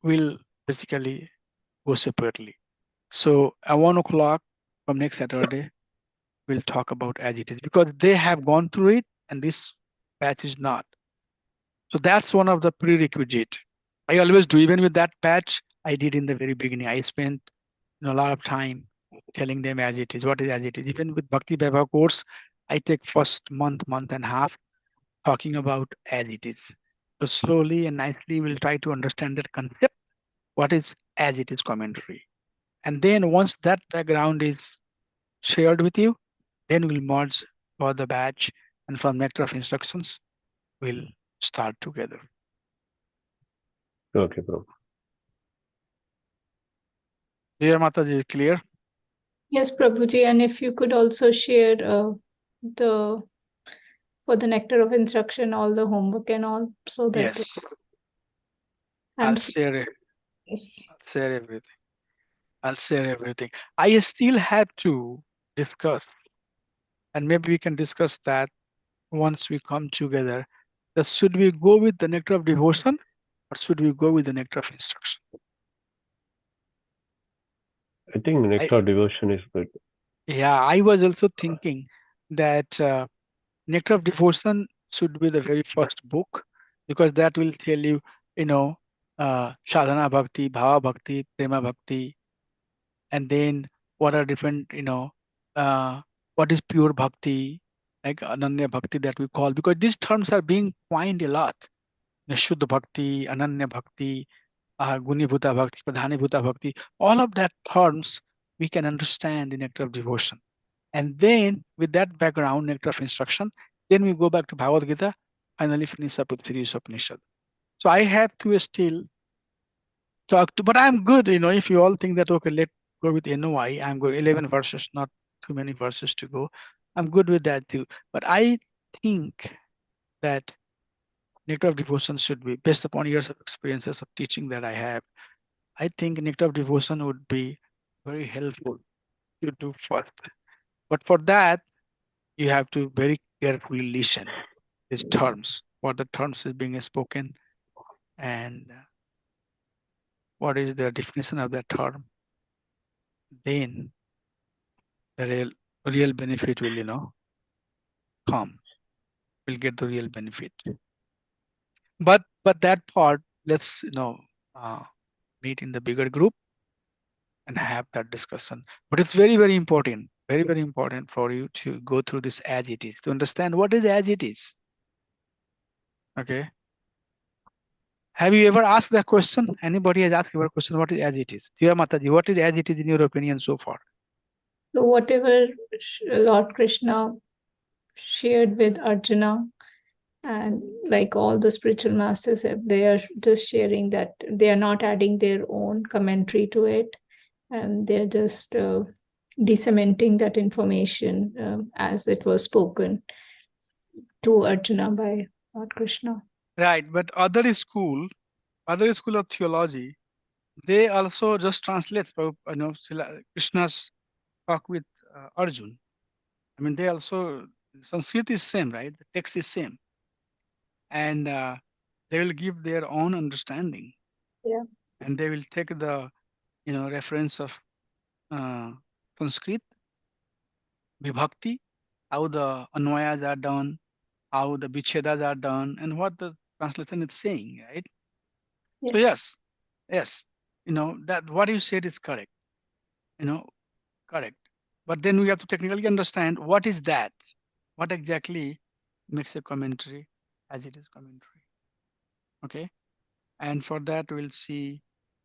will basically go separately. So at 1 o'clock from next Saturday, we'll talk about as it is, because they have gone through it and this batch is not. So that's one of the prerequisite. I always do, even with that patch, I did in the very beginning. I spent a lot of time telling them as it is, what is as it is. Even with Bhakti Vaibhav course, I take first month and a half talking about as it is. So slowly and nicely, we'll try to understand that concept, what is as it is commentary. And then once that background is shared with you, then we'll merge for the batch, and from Nectar of Instructions, we'll start together. Okay, bro. Dear Mataji, clear? Yes, Prabhuji, and if you could also share the for the Nectar of Instruction, all the homework and all, so that Yes, I'm I'll share it. yes. I'll share everything. I'll share everything. I still have to discuss, and maybe we can discuss that once we come together. That should we go with the Nectar of Devotion or should we go with the Nectar of Instruction? I think Nectar Devotion is good. Yeah, I was also thinking that Nectar of Devotion should be the very first book, because that will tell you, Sadhana Bhakti, Bhava Bhakti, Prema Bhakti, and then what are different, what is pure Bhakti, like Ananya Bhakti that we call, because these terms are being coined a lot. Shuddha Bhakti, Ananya Bhakti, Gunibhuta Bhakti, Pradhanibhuta Bhakti, all of that terms we can understand in Nectar of Devotion. And then with that background, Nectar of Instruction, then we go back to Bhagavad Gita, finally finish up with Three Upanishad. So I have to still talk to, but I'm good, if you all think that, okay, let's go with NOI, I'm good, 11 verses, not too many verses to go. I'm good with that too. But I think that Nectar of Devotion should be, based upon years of experiences of teaching that I have, I think Nectar of Devotion would be very helpful to do first. But for that, you have to very carefully listen these terms, what the terms is being spoken, and what is the definition of that term. Then the real benefit will, come. We'll get the real benefit. But that part, let's meet in the bigger group and have that discussion. But it's very, very important, very, very important for you to go through this as it is, to understand what is as it is. Okay. Have you ever asked that question? Anybody has asked your question, what is as it is? Dear Mataji, what is as it is in your opinion so far? So whatever Lord Krishna shared with Arjuna, and like all the spiritual masters, they are just sharing that, they are not adding their own commentary to it, and they're just de-cementing that information as it was spoken to Arjuna by Lord Krishna. Right, but other school of theology, they also just translate, Krishna's talk with Arjun. I mean, they also, Sanskrit is same, right? The text is same, and they will give their own understanding. Yeah. And they will take the, reference of Sanskrit, Vibhakti, how the Anvayas are done, how the Vichedas are done, and what the translation is saying, right? So yes, that what you said is correct, correct. But then we have to technically understand what is that, what exactly makes a commentary as it is commentary. Okay, and for that we'll see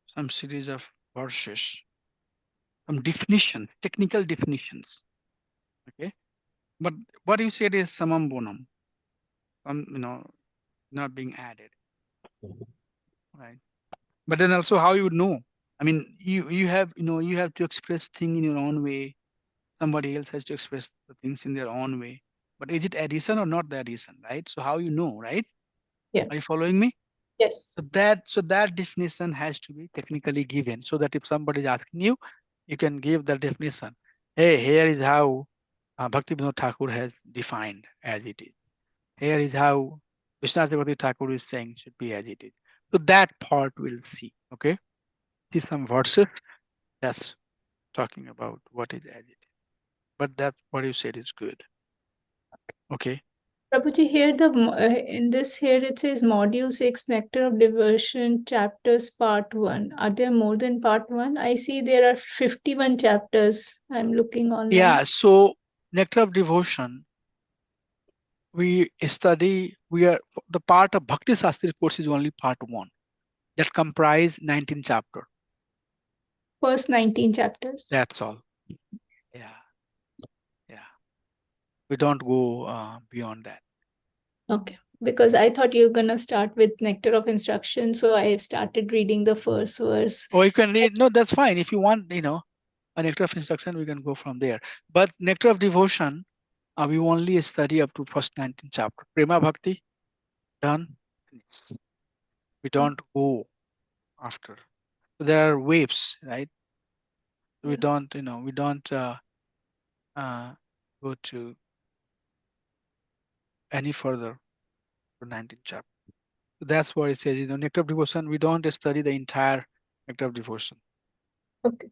some series of verses, some definitions, technical definitions. Okay, but what you said is summum bonum, not being added, right? But then also how you would know? I mean, you have to express things in your own way. Somebody else has to express the things in their own way. But is it addition or not the addition, right? So how you know, right? Yeah. Are you following me? Yes. So that definition has to be technically given, so that if somebody is asking you, you can give the definition. Hey, here is how Bhakti Vinod Thakur has defined as it is. Here is how Vishwanath Chakravarti Thakur is saying should be as it is. So that part we'll see. Okay, see some verses that's talking about what is as it is. But that what you said is good. Okay. Prabhuji, here in this here it says Module 6, Nectar of Devotion, Chapters Part 1. Are there more than Part 1? I see there are 51 chapters. I'm looking online. Yeah. So Nectar of Devotion, we study. The part of Bhakti Sastri course is only part 1 that comprise 19 chapters. First 19 chapters. That's all. Yeah. We don't go beyond that. Okay. Because I thought you were going to start with Nectar of Instruction. So I started reading the first verse. Or you can read, no, that's fine. If you want, a Nectar of Instruction, we can go from there. But Nectar of Devotion, we only study up to first 19 chapter. Prema Bhakti, done. We don't go after. So there are waves, right? We don't, go to any further for 19 chapter. So that's what it says. Nectar of Devotion, we don't study the entire Nectar of Devotion. Okay.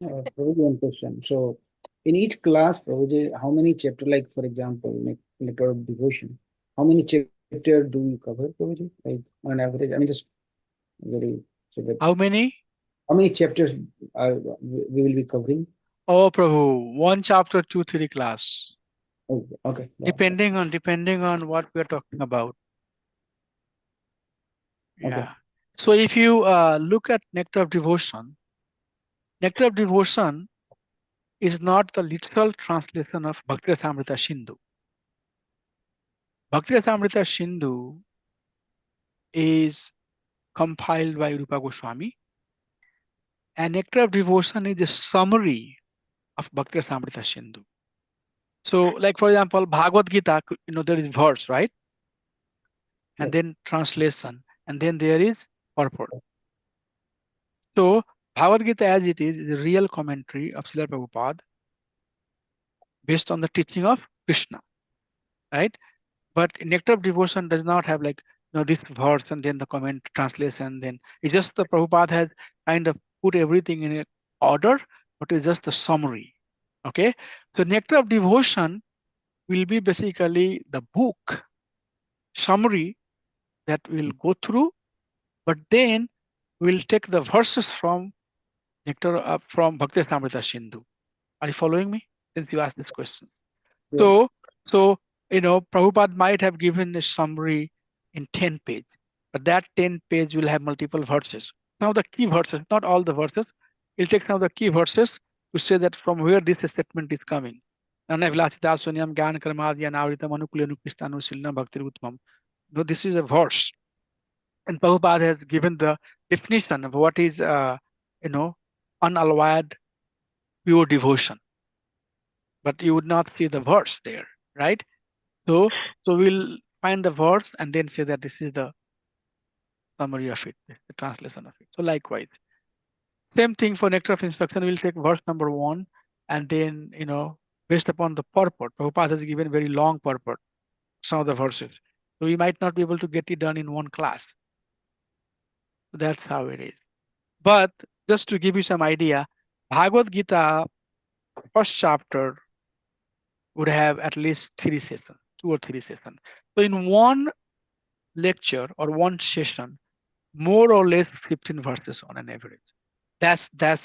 Prabhuji, one question. So, in each class, Prabhuji, how many chapter, like for example, Nectar of Devotion, how many chapter do you cover, Prabhuji? Like on average, I mean, just very. So that, How many? how many chapters we will be covering? Oh, Prabhu, 1 chapter, 2, 3 class. Oh, okay. Depending on what we're talking about. Okay. Yeah. So if you look at Nectar of Devotion is not the literal translation of Bhakti Rasamrita Sindhu. Bhakti Rasamrita Sindhu is compiled by Rupa Goswami, and Nectar of Devotion is a summary of Bhakti Rasamrita Sindhu. So, like for example, Bhagavad Gita, there is verse, right? And then translation, and then there is purport. So Bhagavad Gita as it is a real commentary of Srila Prabhupada based on the teaching of Krishna, right? But Nectar of Devotion does not have this verse and then the comment translation. Then it's just the Prabhupada has kind of put everything in order, but it's just the summary. Okay, so Nectar of Devotion will be basically the book summary that we'll go through, but then we'll take the verses from from Bhakti Rasamrita Sindhu. Are you following me? Since you asked this question. Yeah. So Prabhupada might have given a summary in 10 page, but that 10 page will have multiple verses. Now the key verses, not all the verses, he'll take some of the key verses to say that from where this statement is coming. No, this is a verse. And Prabhupada has given the definition of what is, unalloyed pure devotion. But you would not see the verse there, right? So we'll find the verse and then say that this is the summary of it, the translation of it. So likewise, same thing for Nectar of Instruction. We'll take verse number 1 and then, based upon the purport. Prabhupada has given very long purport, some of the verses. So we might not be able to get it done in one class. So that's how it is. But just to give you some idea, Bhagavad Gita, first chapter would have at least 3 sessions, 2 or 3 sessions. So in one lecture or one session, more or less 15 verses on an average. That's the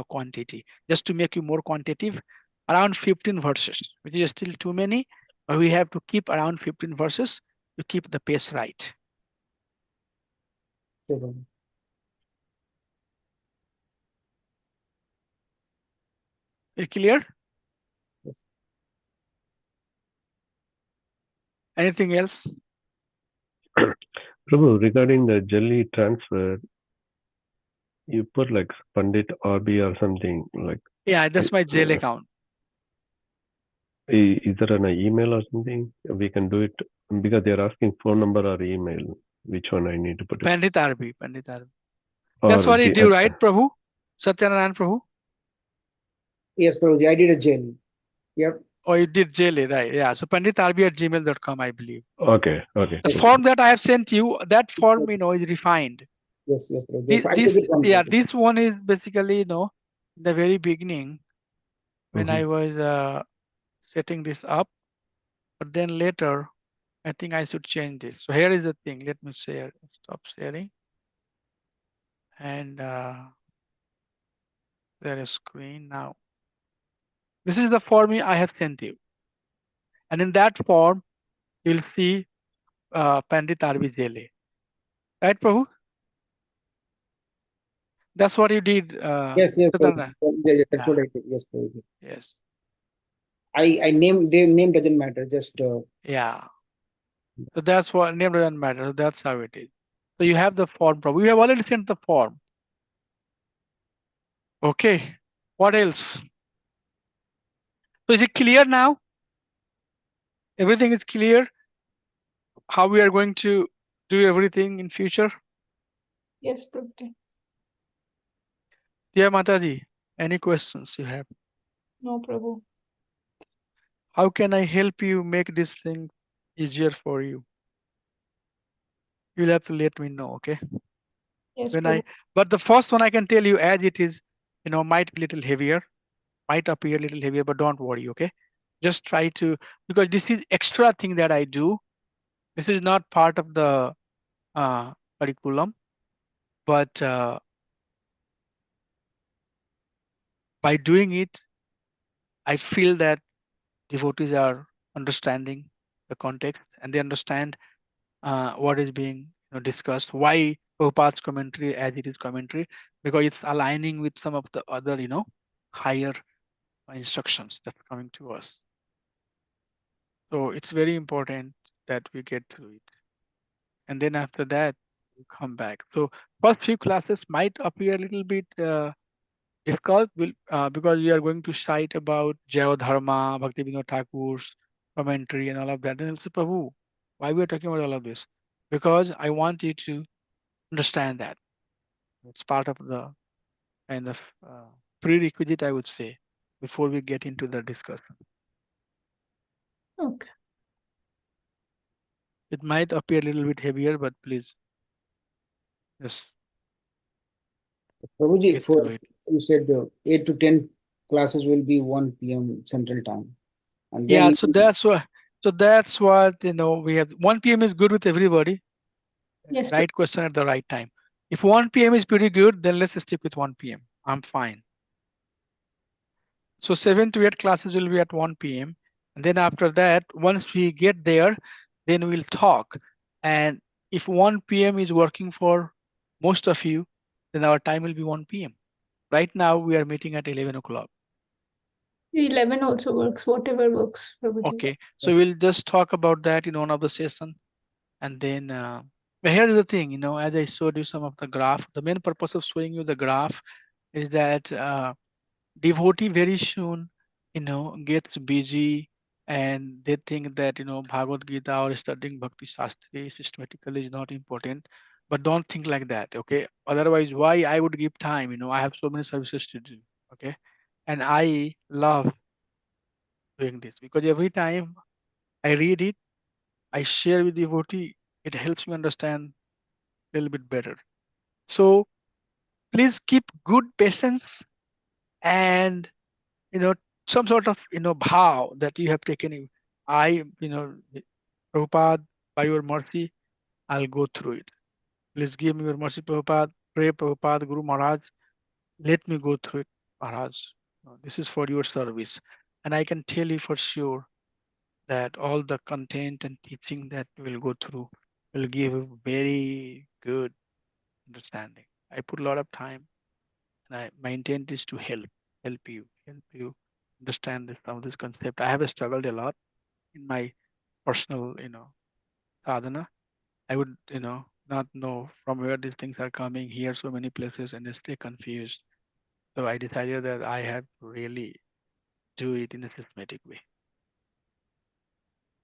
quantity. Just to make you more quantitative, around 15 verses, which is still too many, but we have to keep around 15 verses to keep the pace right. Okay. Is it clear? Yes. Anything else? Prabhu, regarding the Jelly transfer, you put like Pandit RB or something like. Yeah, that's my jail account. Is there an email or something? We can do it because they're asking phone number or email. Which one I need to put it? Pandit RB. That's what he do, right, Prabhu? Satyanarayan Prabhu? Yes, Prabhuji, I did a jail. Yep. Oh, you did jelly, right? Yeah. So panditarbi@gmail.com, I believe. Okay. Okay. The Yes, form that I have sent you, that form, is refined. yes, Prabhuji. I This, took it from yeah, Prabhuji. this one is basically, the very beginning when Mhm. I was setting this up, but then later, I think I should change this. So here is the thing. Let me share. Stop sharing. And there is screen now. This is the form I have sent you. And in that form, you'll see Pandit R.V. Jele. Right, Prabhu? That's what you did, Yes, Satana. Prabhuji. Yeah, that's Yeah, what I did. Yes, Prabhuji. yes. I named, their name doesn't matter. Just Yeah. So that's what name doesn't matter. So that's how it is. So you have the form, Prabhu. You have already sent the form. Okay. What else? So is it clear now? Everything is clear? How we are going to do everything in future? Yes, Prabhuji. Dear Mataji, any questions you have? No, Prabhu. How can I help you make this thing easier for you? You'll have to let me know, okay? Yes, When Prabhu. but the first one I can tell you as it is, might be a little heavier, might appear a little heavier, but don't worry, okay? Just try to, because this is extra thing that I do. This is not part of the curriculum, but by doing it, I feel that devotees are understanding the context and they understand what is being discussed, why Prabhupada's commentary as it is commentary, because it's aligning with some of the other, higher instructions that's coming to us. So it's very important that we get through it. And then after that, we come back. So first few classes might appear a little bit difficult because we are going to cite about Jayo Dharma, Bhakti Vinod Thakur's commentary and all of that. Then also, Prabhu, why we are talking about all of this? Because I want you to understand that. It's part of the kind of prerequisite, I would say, before we get into the discussion. Okay. It might appear a little bit heavier, but please just Prabhuji, get for through it. you said 8 to 10 classes will be 1 p.m. Central Time, and Yeah, then so that's what we have. 1 p.m. is good with everybody. Yes, Right question at the right time. If 1 p.m. is pretty good, then let's stick with 1 p.m. I'm fine. So 7 to 8 classes will be at 1 p.m. And then after that, once we get there, then we'll talk. And if 1 p.m. is working for most of you, then our time will be 1 p.m. Right now, we are meeting at 11 o'clock. 11 also works, whatever works, Prabhuji. Okay, so we'll just talk about that in one of the session. And then, but here's the thing, as I showed you some of the graph, the main purpose of showing you the graph is that devotee very soon, gets busy and they think that, Bhagavad Gita or studying Bhakti Sastri systematically is not important. But don't think like that, okay? Otherwise, why I would give time? I have so many services to do, okay? And I love doing this because every time I read it, I share with devotee, it helps me understand a little bit better. So please keep good patience and some sort of vow that you have taken in. Prabhupada, by your mercy, I'll go through it. Please give me your mercy, Prabhupada. Pray, Prabhupada, Guru Maharaj, let me go through it, Maharaj. This is for your service. And I can tell you for sure that all the content and teaching that we'll go through will give a very good understanding. I put a lot of time and my intent is to help you understand some of this concept. I have struggled a lot in my personal, sadhana. I would, not know from where these things are coming here, so many places, and they stay confused. So I decided that I have to really do it in a systematic way.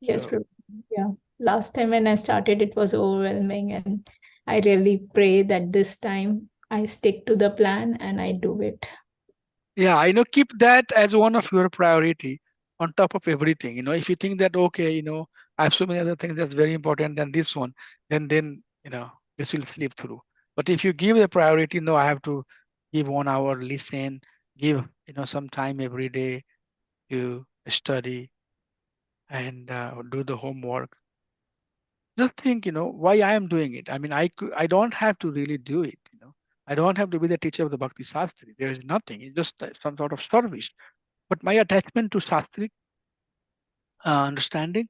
Yes, So, Prabhuji. Yeah. Last time when I started, it was overwhelming, and I really pray that this time I stick to the plan and I do it. Yeah, keep that as one of your priority on top of everything. If you think that, okay, I have so many other things that's very important than this one, then this will slip through. But if you give the priority, no, I have to give 1 hour listen, give some time every day to study and do the homework. Just think, why I am doing it. I mean, I don't have to really do it. I don't have to be the teacher of the Bhakti Sastri. There is nothing. It's just some sort of service. But my attachment to Sastri understanding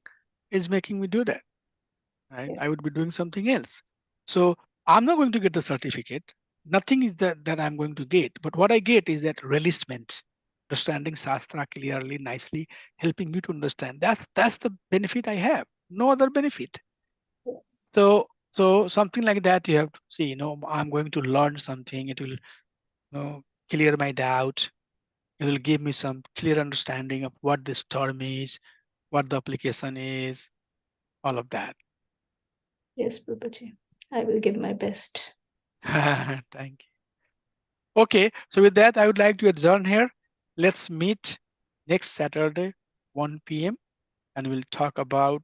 is making me do that. Right? Yeah. I would be doing something else. So I'm not going to get the certificate. Nothing is that I'm going to get. But what I get is that releasement, understanding Shastra clearly, nicely, helping me to understand. That's the benefit I have. No other benefit. Yes. So something like that you have to see. I'm going to learn something. It will clear my doubt. It will give me some clear understanding of what this term is, what the application is, all of that. Yes, Prabhuji. I will give my best. Thank you. Okay, so with that, I would like to adjourn here. Let's meet next Saturday, 1 p.m., and we'll talk about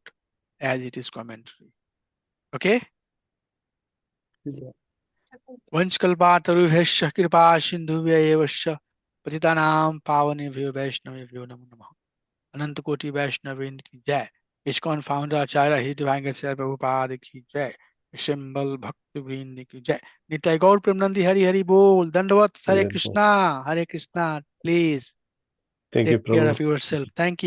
as it is commentary. Okay? Yeah. वंशकल्पातरुभ्यश्च कृपा सिन्धुभ्यैवश्च पतितानां पावनेभ्यो वैष्णवेभ्यो नमो नमः। अनंत कोटि वैष्णववृंद की जय। ISKCON founder आचार्य हित भांग प्रभुपाद की जय। सिंबल भक्त वृंद की जय। नित्य गौर प्रेमनंदी हरि हरि बोल। दंडवत Hare Yeah. Krishna. Please Thank you, take care Prabhu. Of yourself. Thank you.